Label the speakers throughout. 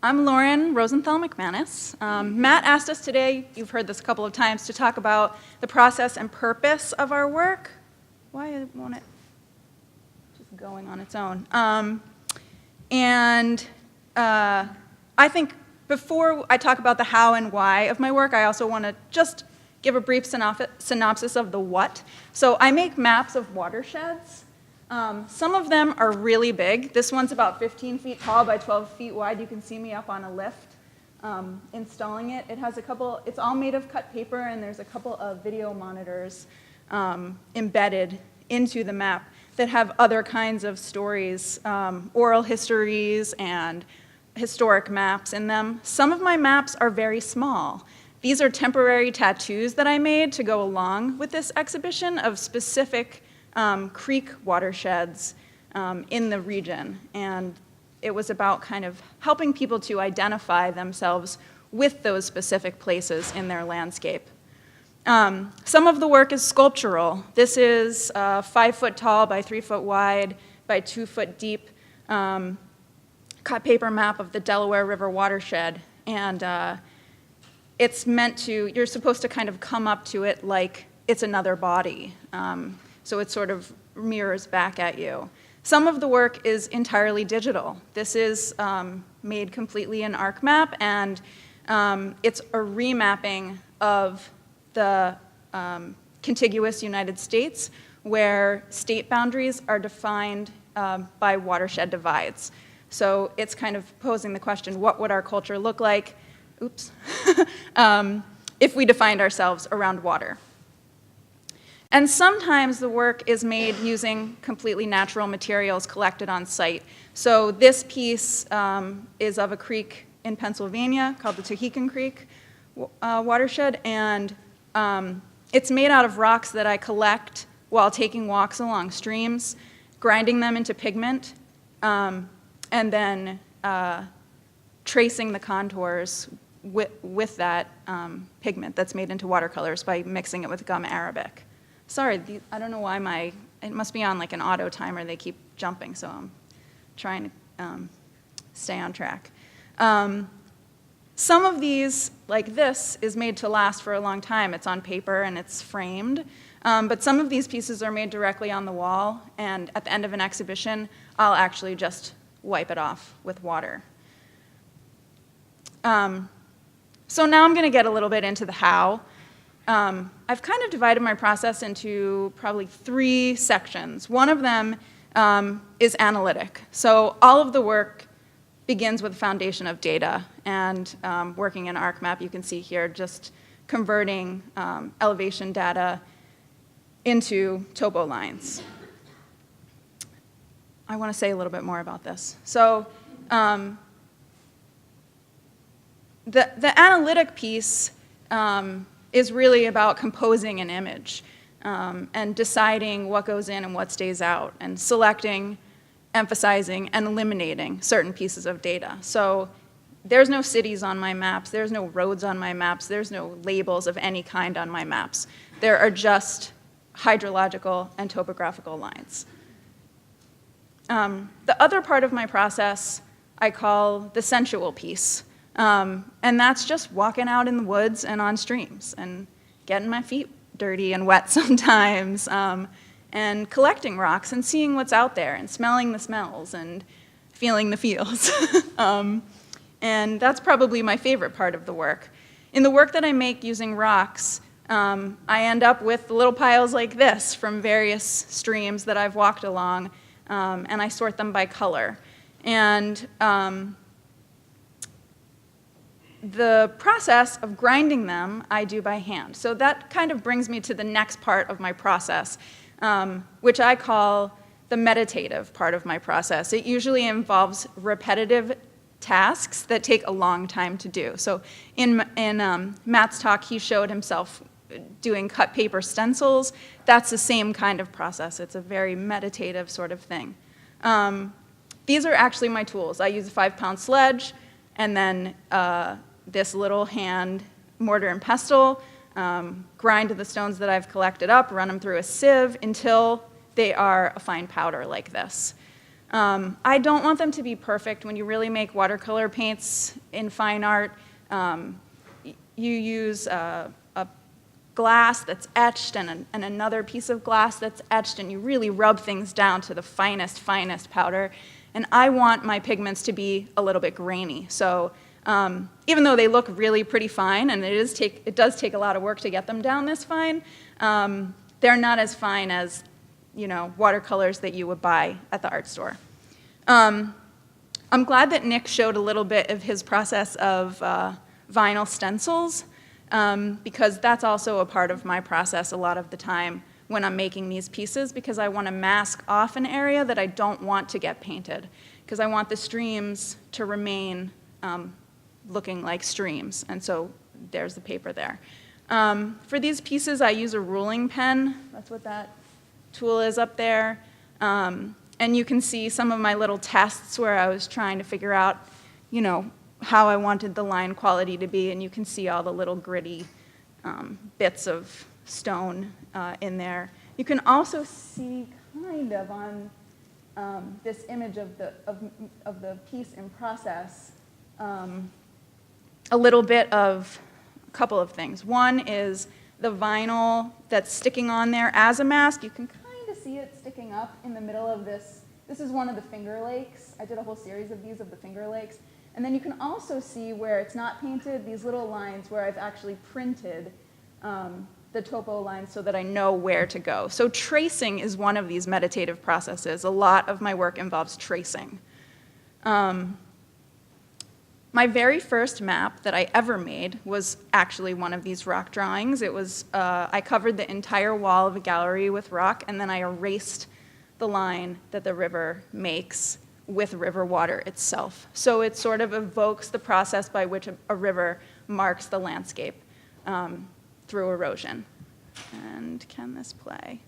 Speaker 1: I'm Lauren Rosenthal McManus. Matt asked us today, you've heard this a couple of times, to talk about the process and purpose of our work. Why won't it just going on its own? I think before I talk about the how and why of my work, I also want to just give a brief synopsis of the what. So I make maps of watersheds. Some of them are really big. This one's about 15 feet tall by 12 feet wide. You can see me up on a lift installing it. It has a couple, it's all made of cut paper, and there's a couple of video monitors embedded into the map that have other kinds of stories, oral histories and historic maps in them. Some of my maps are very small. These are temporary tattoos that I made to go along with this exhibition of specific creek watersheds in the region, and it was about kind of helping people to identify themselves with those specific places in their landscape. Some of the work is sculptural. This is a 5 foot tall by 3 foot wide by 2 foot deep cut paper map of the Delaware River watershed, and it's meant to, you're supposed to kind of come up to it like it's another body. So it sort of mirrors back at you. Some of the work is entirely digital. This is made completely in ArcMap, and it's a remapping of the contiguous United States, where state boundaries are defined by watershed divides. So it's kind of posing the question, what would our culture look like, oops, if we defined ourselves around water? And sometimes the work is made using completely natural materials collected on site. So this piece is of a creek in Pennsylvania called the Tohickon Creek watershed, and it's made out of rocks that I collect while taking walks along streams, grinding them into pigment, and then tracing the contours with that pigment that's made into watercolors by mixing it with gum arabic. Sorry, I don't know why it must be on like an auto timer. They keep jumping, so I'm trying to stay on track. Some of these, like this, is made to last for a long time. It's on paper and it's framed. But some of these pieces are made directly on the wall, and at the end of an exhibition, I'll actually just wipe it off with water. So now I'm going to get a little bit into the how. I've kind of divided my process into probably 3 sections. One of them is analytic. So all of the work begins with a foundation of data, and working in ArcMap, you can see here just converting elevation data into topo lines. I want to say a little bit more about this. So the analytic piece is really about composing an image and deciding what goes in and what stays out, and selecting, emphasizing, and eliminating certain pieces of data. So there's no cities on my maps, there's no roads on my maps, there's no labels of any kind on my maps. There are just hydrological and topographical lines. The other part of my process I call the sensual piece. And that's just walking out in the woods and on streams and getting my feet dirty and wet sometimes, and collecting rocks and seeing what's out there and smelling the smells and feeling the feels. And that's probably my favorite part of the work. In the work that I make using rocks, I end up with little piles like this from various streams that I've walked along, and I sort them by color. And the process of grinding them, I do by hand. So that kind of brings me to the next part of my process, which I call the meditative part of my process. It usually involves repetitive tasks that take a long time to do. So in Matt's talk, he showed himself doing cut paper stencils. That's the same kind of process. It's a very meditative sort of thing. These are actually my tools. I use a 5-pound sledge, and then this little hand mortar and pestle, grind the stones that I've collected up, run them through a sieve until they are a fine powder like this. I don't want them to be perfect. When you really make watercolor paints in fine art, you use a glass that's etched and another piece of glass that's etched, and you really rub things down to the finest powder. And I want my pigments to be a little bit grainy. So even though they look really pretty fine, and it does take a lot of work to get them down this fine, they're not as fine as watercolors that you would buy at the art store. I'm glad that Nick showed a little bit of his process of vinyl stencils, because that's also a part of my process a lot of the time when I'm making these pieces, because I want to mask off an area that I don't want to get painted, because I want the streams to remain looking like streams, and so there's the paper there. For these pieces, I use a ruling pen. That's what that tool is up there. And you can see some of my little tests where I was trying to figure out, how I wanted the line quality to be, and you can see all the little gritty bits of stone in there. You can also see kind of on this image of the piece in process a little bit of a couple of things. One is the vinyl that's sticking on there as a mask. You can kind of see it sticking up in the middle of this. This is one of the Finger Lakes. I did a whole series of these of the Finger Lakes. And then you can also see where it's not painted, these little lines where I've actually printed the topo lines so that I know where to go. So tracing is one of these meditative processes. A lot of my work involves tracing. My very first map that I ever made was actually one of these rock drawings. It was, I covered the entire wall of a gallery with rock, and then I erased the line that the river makes with river water itself. So it sort of evokes the process by which a river marks the landscape through erosion. And can this play?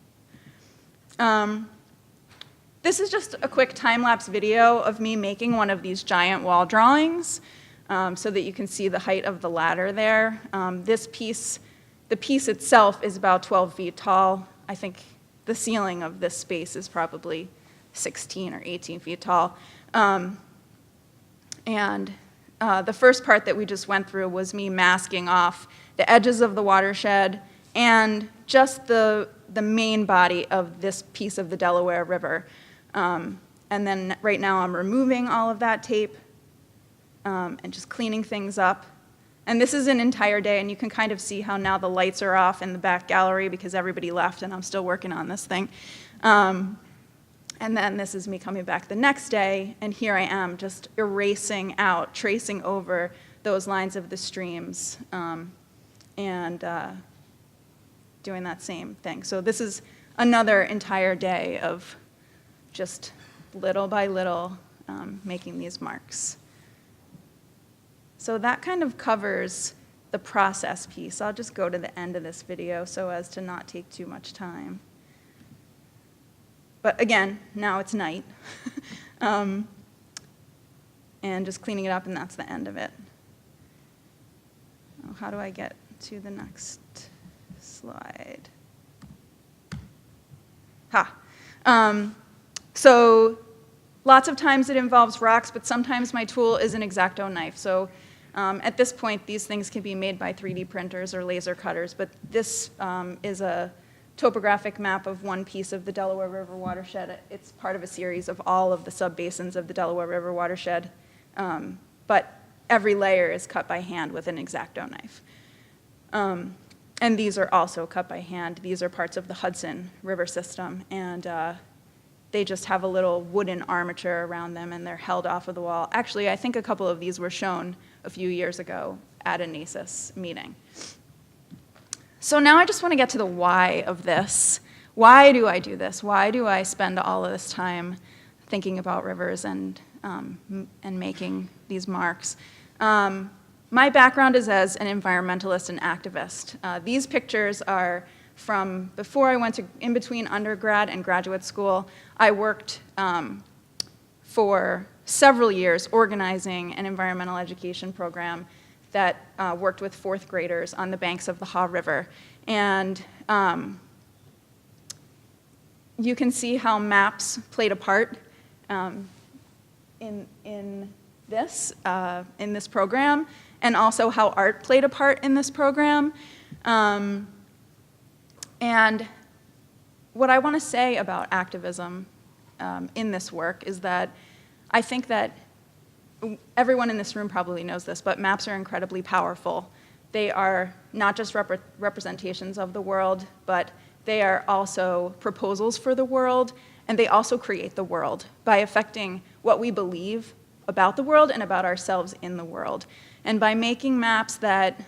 Speaker 1: This is just a quick time-lapse video of me making one of these giant wall drawings so that you can see the height of the ladder there. The piece itself is about 12 feet tall. I think the ceiling of this space is probably 16 or 18 feet tall. The first part that we just went through was me masking off the edges of the watershed and just the main body of this piece of the Delaware River. And then right now I'm removing all of that tape and just cleaning things up. And this is an entire day, and you can kind of see how now the lights are off in the back gallery because everybody left and I'm still working on this thing. And then this is me coming back the next day, and here I am just erasing out, tracing over those lines of the streams and doing that same thing. So this is another entire day of just little by little making these marks. So that kind of covers the process piece. I'll just go to the end of this video so as to not take too much time. But again, now it's night. And just cleaning it up, and that's the end of it. Oh, how do I get to the next slide? So lots of times it involves rocks, but sometimes my tool is an X-Acto knife. So at this point, these things can be made by 3D printers or laser cutters, but this is a topographic map of one piece of the Delaware River watershed. It's part of a series of all of the subbasins of the Delaware River watershed, but every layer is cut by hand with an X-Acto knife. And these are also cut by hand. These are parts of the Hudson River system, and they just have a little wooden armature around them, and they're held off of the wall. Actually, I think a couple of these were shown a few years ago at a NACIS meeting. So now I just want to get to the why of this. Why do I do this? Why do I spend all of this time thinking about rivers and making these marks? My background is as an environmentalist and activist. These pictures are from before I went to in between undergrad and graduate school. I worked for several years organizing an environmental education program that worked with fourth graders on the banks of the Haw River. And you can see how maps played a part in this program, and also how art played a part in this program. And what I want to say about activism in this work is that I think that everyone in this room probably knows this, but maps are incredibly powerful. They are not just representations of the world, but they are also proposals for the world, and they also create the world by affecting what we believe about the world and about ourselves in the world. And by making maps that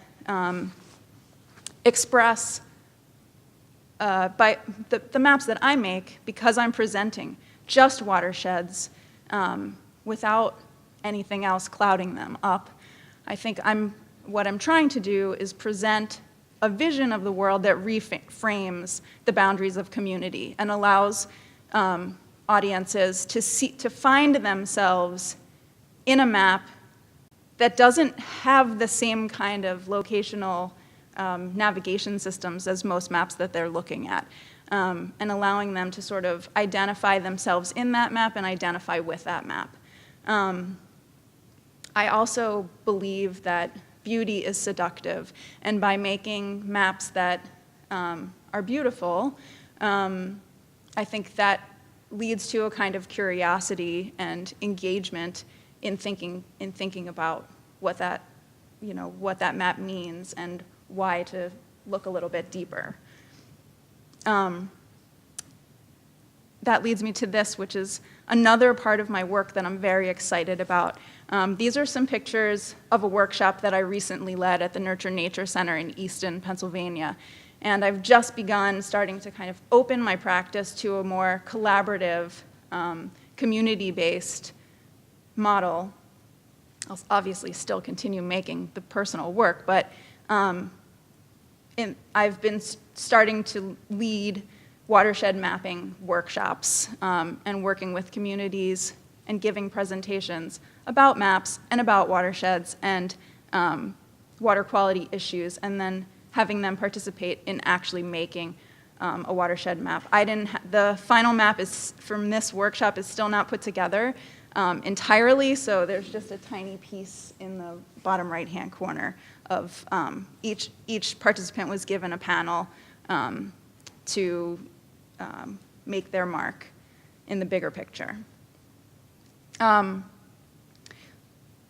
Speaker 1: express, by the maps that I make, because I'm presenting just watersheds without anything else clouding them up, I think what I'm trying to do is present a vision of the world that reframes the boundaries of community and allows audiences to find themselves in a map that doesn't have the same kind of locational navigation systems as most maps that they're looking at, and allowing them to sort of identify themselves in that map and identify with that map. I also believe that beauty is seductive, and by making maps that are beautiful, I think that leads to a kind of curiosity and engagement in thinking about what that map means and why to look a little bit deeper. That leads me to this, which is another part of my work that I'm very excited about. These are some pictures of a workshop that I recently led at the Nurture Nature Center in Easton, Pennsylvania. And I've just starting to kind of open my practice to a more collaborative, community-based model. I'll obviously still continue making the personal work, but I've been starting to lead watershed mapping workshops and working with communities and giving presentations about maps and about watersheds and water quality issues, and then having them participate in actually making a watershed map. The final map from this workshop is still not put together entirely, so there's just a tiny piece in the bottom right-hand corner of each participant was given a panel to make their mark in the bigger picture. The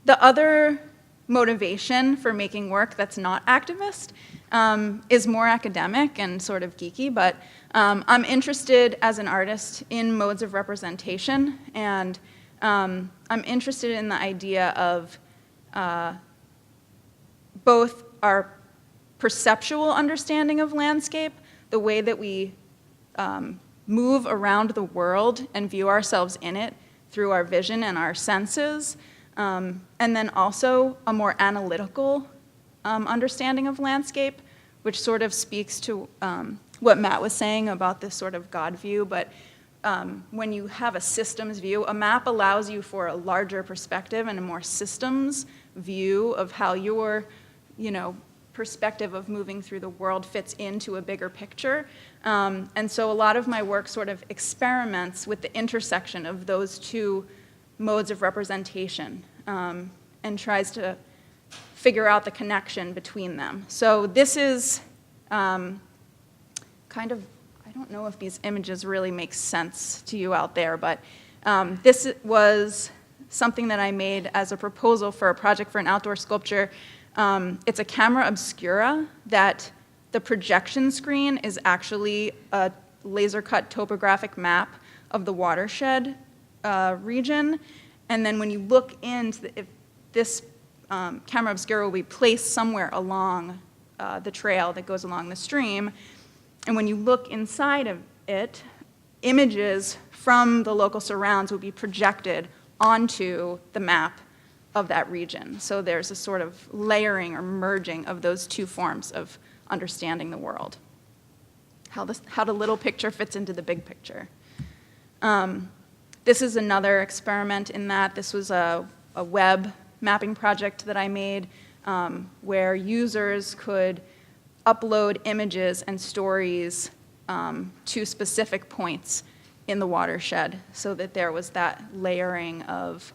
Speaker 1: other motivation for making work that's not activist is more academic and sort of geeky, but I'm interested as an artist in modes of representation, and I'm interested in the idea of both our perceptual understanding of landscape, the way that we move around the world and view ourselves in it through our vision and our senses, and then also a more analytical understanding of landscape, which sort of speaks to what Matt was saying about this sort of God view. But when you have a systems view, a map allows you for a larger perspective and a more systems view of how your perspective of moving through the world fits into a bigger picture. And so a lot of my work sort of experiments with the intersection of those two modes of representation and tries to figure out the connection between them. So this is kind of, I don't know if these images really make sense to you out there, but this was something that I made as a proposal for a project for an outdoor sculpture. It's a camera obscura that the projection screen is actually a laser-cut topographic map of the watershed region. And then when you look into this camera obscura will be placed somewhere along the trail that goes along the stream. And when you look inside of it, images from the local surrounds will be projected onto the map of that region. So there's a sort of layering or merging of those two forms of understanding the world, how the little picture fits into the big picture. This is another experiment in that this was a web mapping project that I made where users could upload images and stories to specific points in the watershed, so that there was that layering of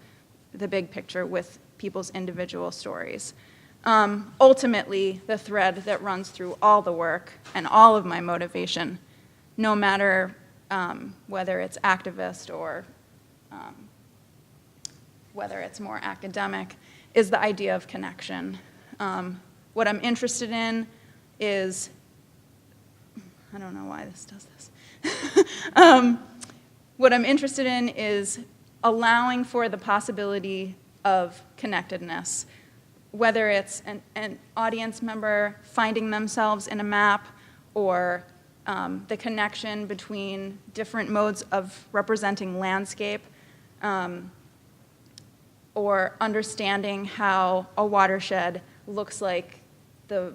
Speaker 1: the big picture with people's individual stories. Ultimately, the thread that runs through all the work and all of my motivation, no matter whether it's activist or whether it's more academic, is the idea of connection. What I'm interested in is, I don't know why this does this. What I'm interested in is allowing for the possibility of connectedness, whether it's an audience member finding themselves in a map, or the connection between different modes of representing landscape, or understanding how a watershed looks like the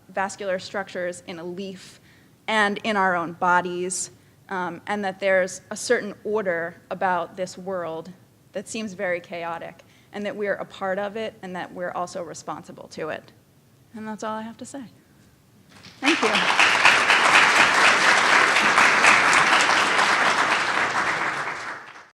Speaker 1: vascular structures in a leaf and in our own bodies, and that there's a certain order about this world that seems very chaotic, and that we're a part of it, and that we're also responsible to it. And that's all I have to say. Thank you.